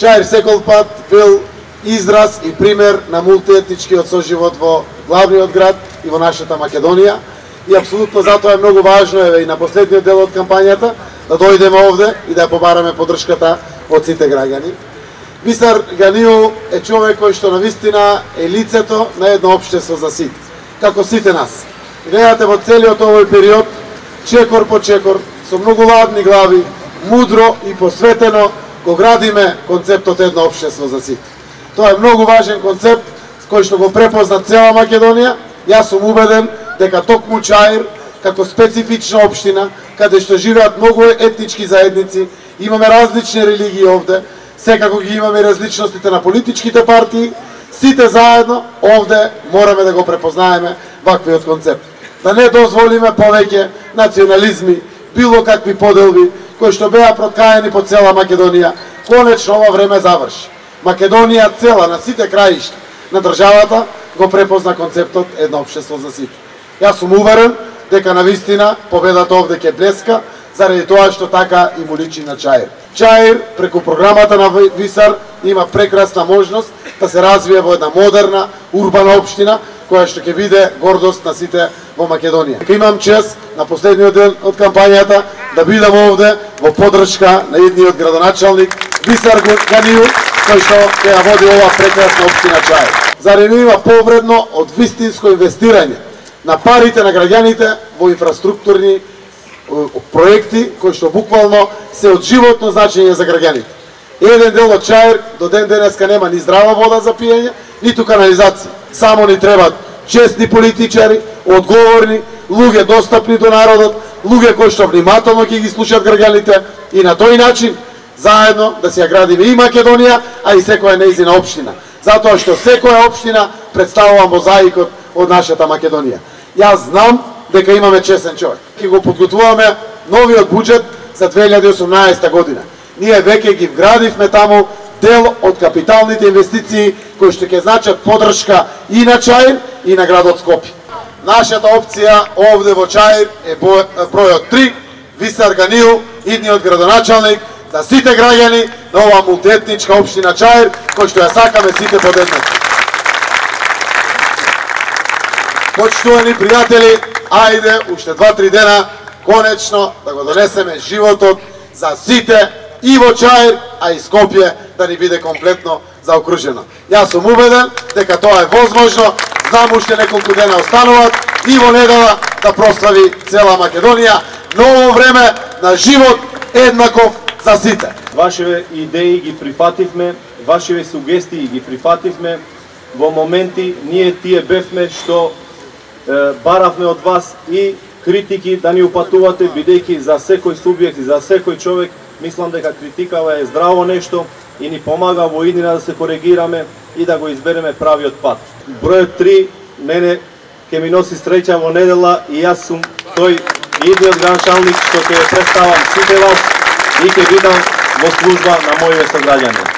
Чаир секој пат бил израз и пример на мултиетничкиот соживот во главниот град и во нашата Македонија. И апсолутно затоа е многу важно и на последниот дел од кампањата да дојдеме овде и да ја побараме поддршката од сите граѓани. Висар Ганију е човек кој што навистина е лицето на едно општество за сите, како сите нас. Гледате во целиот овој период, чекор по чекор, со многу ладни глави, мудро и посветено го градиме концептот едно општество за сите. Тоа е многу важен концепт кој што го препозна цела Македонија. Јас сум убеден дека токму Чаир, како специфична општина, каде што живеат многу етнички заедници, имаме различни религии овде, секако ги имаме различностите на политичките партии, сите заедно овде мораме да го препознаеме ваквиот концепт. Да не дозволиме повеќе национализми, било какви поделби, кои што беа проткаени по цела Македонија. Конечно ова време заврши. Македонија цела на сите краишта на државата го препозна концептот едно општество за сите. Јас сум уверен дека навистина победата овде ќе блеска, заради тоа што така и му личи на Чаир. Чаир, преку програмата на Висар, има прекрасна можност да се развие во една модерна, урбана општина, која што ќе биде гордост на сите во Македонија. Имам чест на последниот ден од кампањата да бидам овде во поддршка на едниот градоначалник Висар Ганију, кој што ќе ја води ова прекрасна општина Чаир. Заради не има повредно од вистинско инвестирање на парите на граѓаните во инфраструктурни проекти кои што буквално се од животно значење за граѓаните. Еден дел од Чаир до ден денеска нема ни здрава вода за пиење, ниту канализација. Само ни требат честни политичари, одговорни, луѓе достапни до народот, луѓе кои што внимателно ќе ги слушаат граѓаните и на тој начин заедно да се ја градиме и Македонија, а и секоја нејзина општина. Затоа што секоја општина представува мозаикот од нашата Македонија. Јас знам дека имаме честен човек. Ќе го подготвуваме новиот буџет за 2018 година. Ние веќе ги вградивме таму дел од капиталните инвестиции кои што ќе значат поддршка и на Чаир и на градот Скопје. Нашата опција овде во Чаир е бројот 3, Висар Ганију, идниот градоначалник, за сите граѓани на оваа мултиетничка општина Чаир, кој што ја сакаме сите подеднакво. Почитувани пријатели, ајде уште 2-3 дена конечно да го донесеме животот за сите и во Чаир, а и Скопје да ни биде комплетно заокружено. Јас сум убеден дека тоа е возможно. Знам уште неколку дена остануваат и во недела да прослави цела Македонија ново време на живот еднаков за сите. Вашите идеи ги прифативме, вашите сугестии ги прифативме. Во моменти ние тие бевме што баравме од вас и критики да ни упатувате, бидејќи за секој субјект и за секој човек мислам дека критикава е здраво нешто и ни помага во иднина да се коригираме и да го избереме правиот пат. Бројот 3 мене ќе ми носи среќа во недела и јас сум тој идниот градоначалник што ќе представам сите вас и ќе бидам во служба на моите сограѓани.